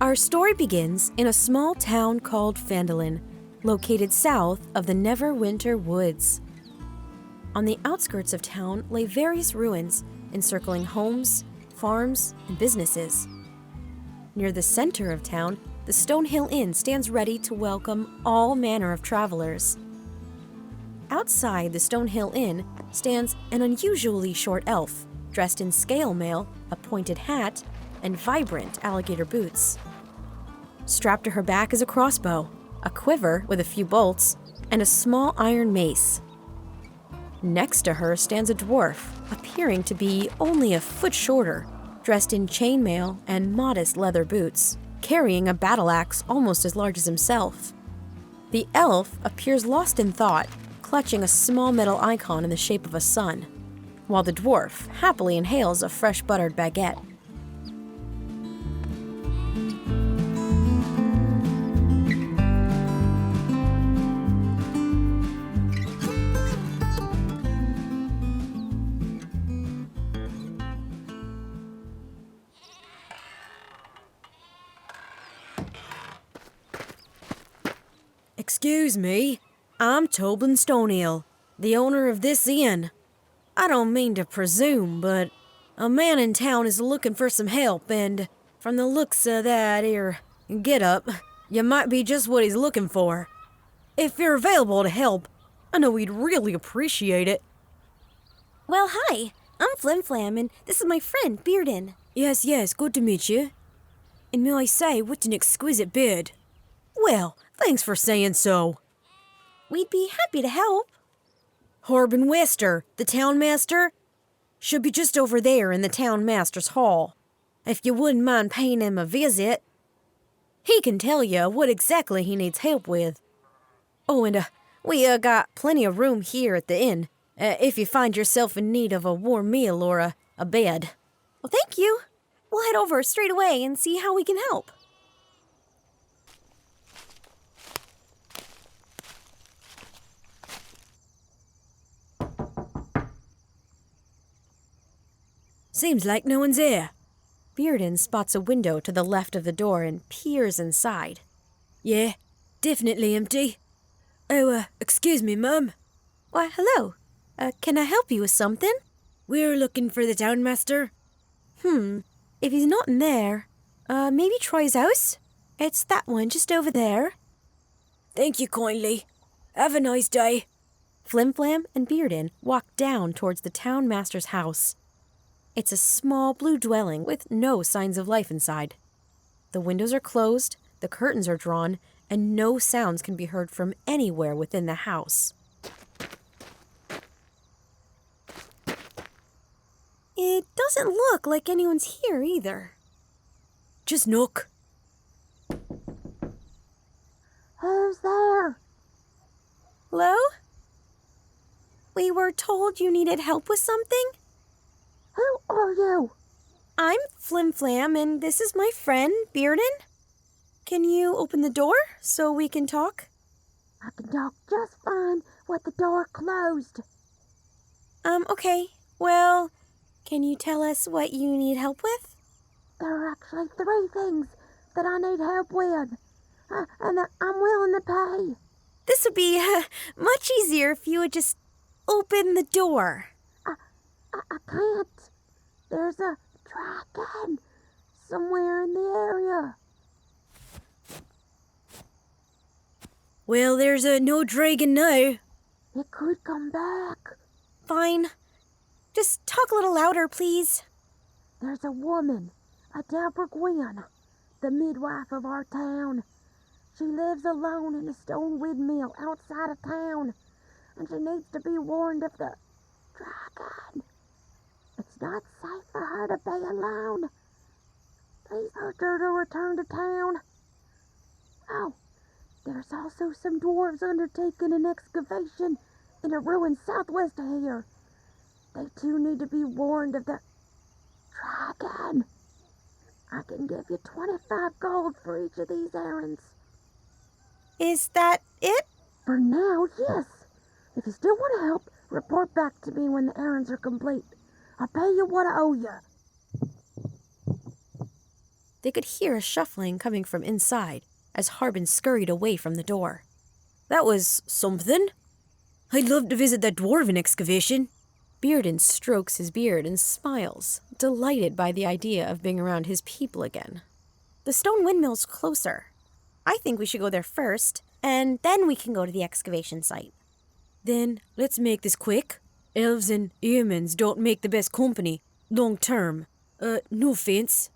Our story begins in a small town called Phandalin, located south of the Neverwinter Woods. On the outskirts of town lay various ruins encircling homes, farms, and businesses. Near the center of town, the Stonehill Inn stands ready to welcome all manner of travelers. Outside the Stonehill Inn stands an unusually short elf, dressed in scale mail, a pointed hat, and vibrant alligator boots. Strapped to her back is a crossbow, a quiver with a few bolts, and a small iron mace. Next to her stands a dwarf, appearing to be only a foot shorter, dressed in chainmail and modest leather boots, carrying a battle axe almost as large as himself. The elf appears lost in thought, clutching a small metal icon in the shape of a sun, while the dwarf happily inhales a fresh buttered baguette. Excuse me, I'm Tobin Stonehill, the owner of this inn. I don't mean to presume, but a man in town is looking for some help, and from the looks of that here get-up, you might be just what he's looking for. If you're available to help, I know he'd really appreciate it. Well, hi, I'm Flimflam, and this is my friend, Beardin. Yes, good to meet you. And may I say, what an exquisite beard. Well, thanks for saying so. We'd be happy to help. Harbin Wester, the town master, should be just over there in the town master's hall. If you wouldn't mind paying him a visit, he can tell you what exactly he needs help with. Oh, and we got plenty of room here at the inn, if you find yourself in need of a warm meal or a bed. Well, thank you. We'll head over straight away and see how we can help. Seems like no one's here. Beardin spots a window to the left of the door and peers inside. Yeah, definitely empty. Oh, excuse me, Mum. Why, hello. Can I help you with something? We're looking for the town master. If he's not in there, maybe try his house? It's that one just over there. Thank you kindly. Have a nice day. Flimflam and Beardin walk down towards the town master's house. It's a small blue dwelling with no signs of life inside. The windows are closed, the curtains are drawn, and no sounds can be heard from anywhere within the house. It doesn't look like anyone's here either. Just knock. Who's there? Hello? We were told you needed help with something? Who are you? I'm Flimflam, and this is my friend, Beardin. Can you open the door so we can talk? I can talk just fine with the door closed. Okay. Well, can you tell us what you need help with? There are actually 3 things that I need help with, and I'm willing to pay. This would be much easier if you would just open the door. I can't. There's a dragon somewhere in the area. Well, there's no dragon now. It could come back. Fine. Just talk a little louder, please. There's a woman, a Deborah Gwynn, the midwife of our town. She lives alone in a stone windmill outside of town, and she needs to be warned of the dragon. It's not safe for her to be alone. Please urge her to return to town. Oh, there's also some dwarves undertaking an excavation in a ruin southwest of here. They too need to be warned of the dragon. I can give you 25 gold for each of these errands. Is that it? For now, yes. If you still want to help, report back to me when the errands are complete. I'll pay you what I owe you. They could hear a shuffling coming from inside as Harbin scurried away from the door. That was something. I'd love to visit that dwarven excavation. Beardin strokes his beard and smiles, delighted by the idea of being around his people again. The stone windmill's closer. I think we should go there first, and then we can go to the excavation site. Then let's make this quick. Elves and humans don't make the best company, long term. No offense.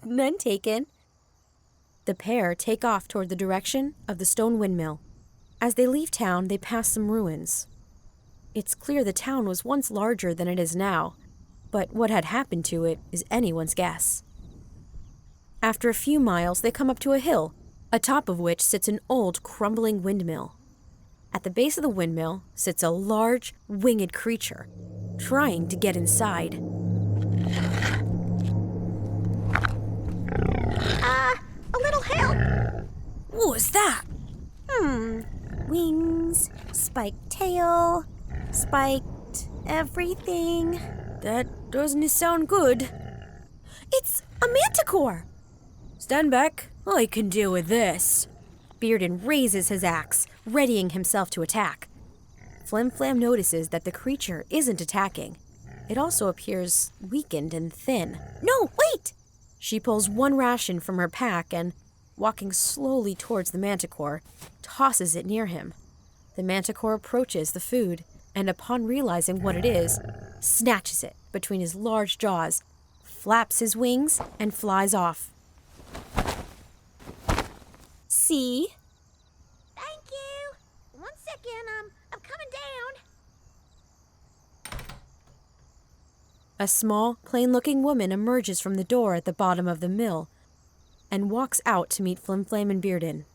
None taken. The pair take off toward the direction of the stone windmill. As they leave town, they pass some ruins. It's clear the town was once larger than it is now, but what had happened to it is anyone's guess. After a few miles, they come up to a hill, atop of which sits an old, crumbling windmill. At the base of the windmill sits a large, winged creature, trying to get inside. A little help. What was that? Wings, spiked tail, spiked everything. That doesn't sound good. It's a manticore. Stand back. I can deal with this. Beardin raises his axe, readying himself to attack. Flimflam notices that the creature isn't attacking. It also appears weakened and thin. No, wait! She pulls one ration from her pack and, walking slowly towards the manticore, tosses it near him. The manticore approaches the food, and upon realizing what it is, snatches it between his large jaws, flaps his wings, and flies off. See? Thank you. 1 second, I'm coming down. A small, plain-looking woman emerges from the door at the bottom of the mill and walks out to meet Flimflam and Beardin.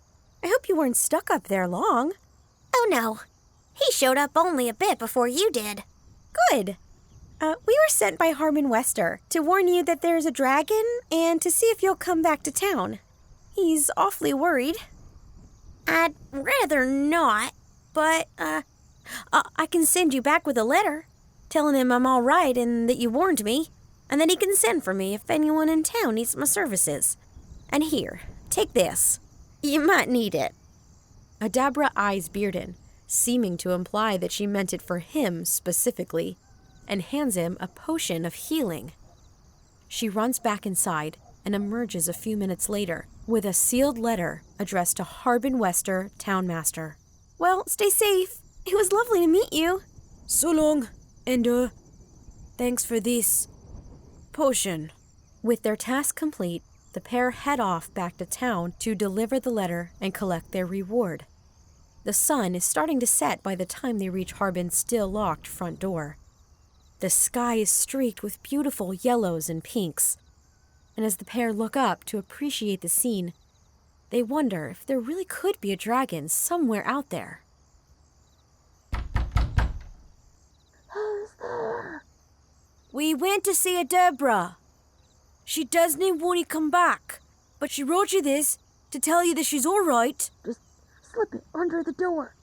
I hope you weren't stuck up there long. Oh no. He showed up only a bit before you did. Good. We were sent by Harmon Wester to warn you that there's a dragon and to see if you'll come back to town. He's awfully worried. I'd rather not, but, I can send you back with a letter, telling him I'm all right and that you warned me, and then he can send for me if anyone in town needs my services. And here, take this. You might need it. Adabra eyes Beardin, seeming to imply that she meant it for him specifically, and hands him a potion of healing. She runs back inside and emerges a few minutes later with a sealed letter addressed to Harbin Wester, Townmaster. Well, stay safe. It was lovely to meet you. So long, and, thanks for this potion. With their task complete, the pair head off back to town to deliver the letter and collect their reward. The sun is starting to set by the time they reach Harbin's still-locked front door. The sky is streaked with beautiful yellows and pinks, and as the pair look up to appreciate the scene, they wonder if there really could be a dragon somewhere out there. who's there? We went to see Adabra. She doesn't want to come back, but she wrote you this to tell you that she's all right. Just slip it under the door.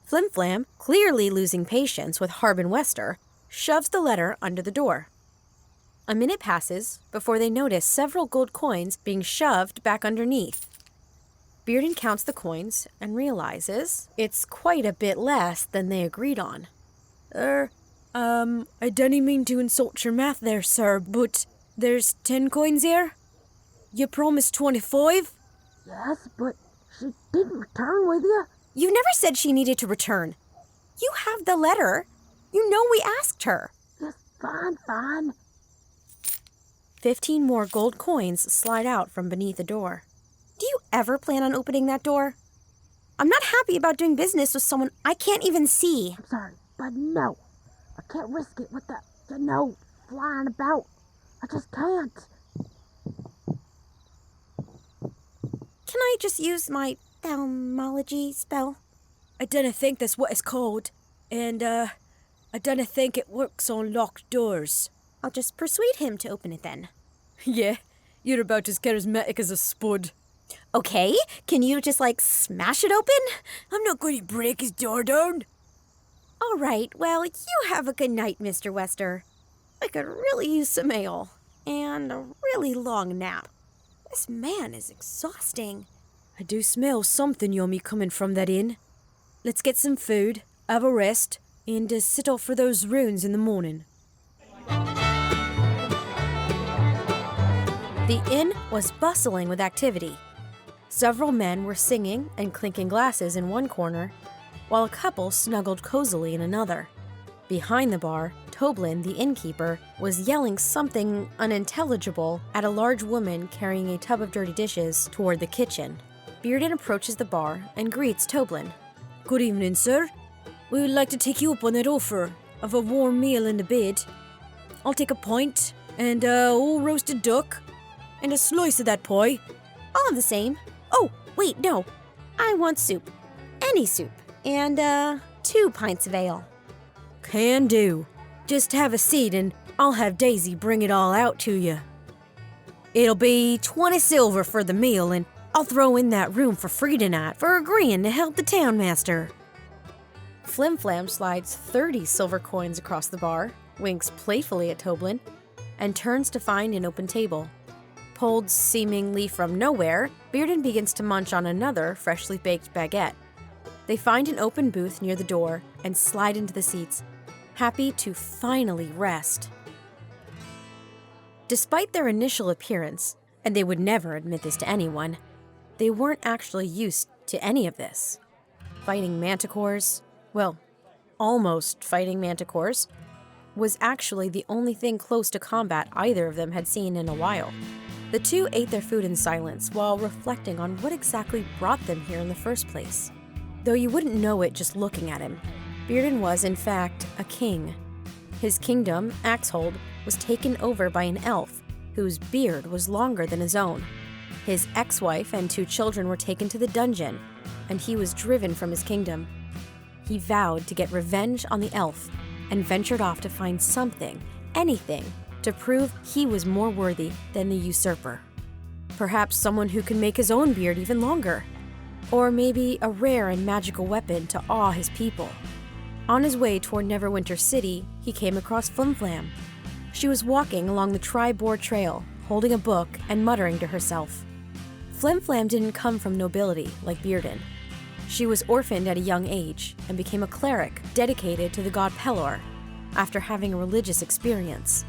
Flimflam, clearly losing patience with Harbin Wester, shoves the letter under the door. A minute passes before they notice several gold coins being shoved back underneath. Beardin counts the coins and realizes it's quite a bit less than they agreed on. I don't mean to insult your math there, sir, but there's 10 coins here? You promised 25? Yes, but she didn't return with you. You never said she needed to return. You have the letter. You know we asked her. Yes, fine. 15 more gold coins slide out from beneath the door. Do you ever plan on opening that door? I'm not happy about doing business with someone I can't even see. I'm sorry, but no. I can't risk it with the, flying about. I just can't. Can I just use my thaumaturgy spell? I don't think that's what it's called. And, I don't think it works on locked doors. I'll just persuade him to open it then. Yeah, you're about as charismatic as a spud. Okay, can you just, smash it open? I'm not going to break his door down. All right, well, you have a good night, Mr. Wester. I could really use some ale and a really long nap. This man is exhausting. I do smell something yummy coming from that inn. Let's get some food, have a rest, and sit off for those runes in the morning. The inn was bustling with activity. Several men were singing and clinking glasses in one corner, while a couple snuggled cozily in another. Behind the bar, Toblin, the innkeeper, was yelling something unintelligible at a large woman carrying a tub of dirty dishes toward the kitchen. Beardin approaches the bar and greets Toblin. Good evening, sir. We would like to take you up on that offer of a warm meal in the bed. I'll take a pint and a whole roasted duck and a slice of that pie. All of the same. Oh, wait, no. I want soup. Any soup. And, 2 pints of ale. Can do. Just have a seat and I'll have Daisy bring it all out to you. It'll be 20 silver for the meal, and I'll throw in that room for free tonight for agreeing to help the townmaster. Flimflam slides 30 silver coins across the bar, winks playfully at Toblin, and turns to find an open table. Pulled seemingly from nowhere, Beardin begins to munch on another freshly baked baguette. They find an open booth near the door and slide into the seats, happy to finally rest. Despite their initial appearance, and they would never admit this to anyone, they weren't actually used to any of this. Fighting manticores, well, almost fighting manticores, was actually the only thing close to combat either of them had seen in a while. The two ate their food in silence while reflecting on what exactly brought them here in the first place. Though you wouldn't know it just looking at him, Beardin was, in fact, a king. His kingdom, Axhold, was taken over by an elf whose beard was longer than his own. His ex-wife and 2 children were taken to the dungeon, and he was driven from his kingdom. He vowed to get revenge on the elf and ventured off to find something, anything, to prove he was more worthy than the usurper. Perhaps someone who can make his own beard even longer. Or maybe a rare and magical weapon to awe his people. On his way toward Neverwinter City, he came across Flimflam. She was walking along the Tri-Boar Trail, holding a book and muttering to herself. Flimflam didn't come from nobility like Beardin. She was orphaned at a young age and became a cleric dedicated to the god Pelor after having a religious experience.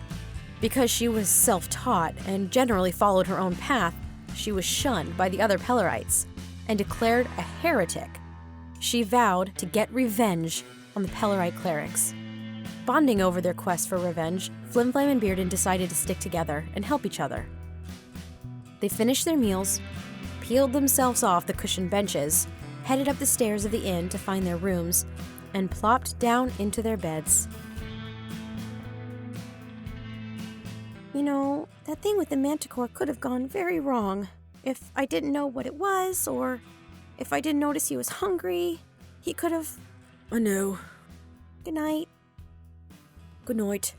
Because she was self-taught and generally followed her own path, she was shunned by the other Pelorites and declared a heretic. She vowed to get revenge on the Pelorite clerics. Bonding over their quest for revenge, Flimflam and Beardin decided to stick together and help each other. They finished their meals, peeled themselves off the cushioned benches, headed up the stairs of the inn to find their rooms, and plopped down into their beds. You know, that thing with the manticore could have gone very wrong. If I didn't know what it was, or if I didn't notice he was hungry, he could have... I know. Good night. Good night.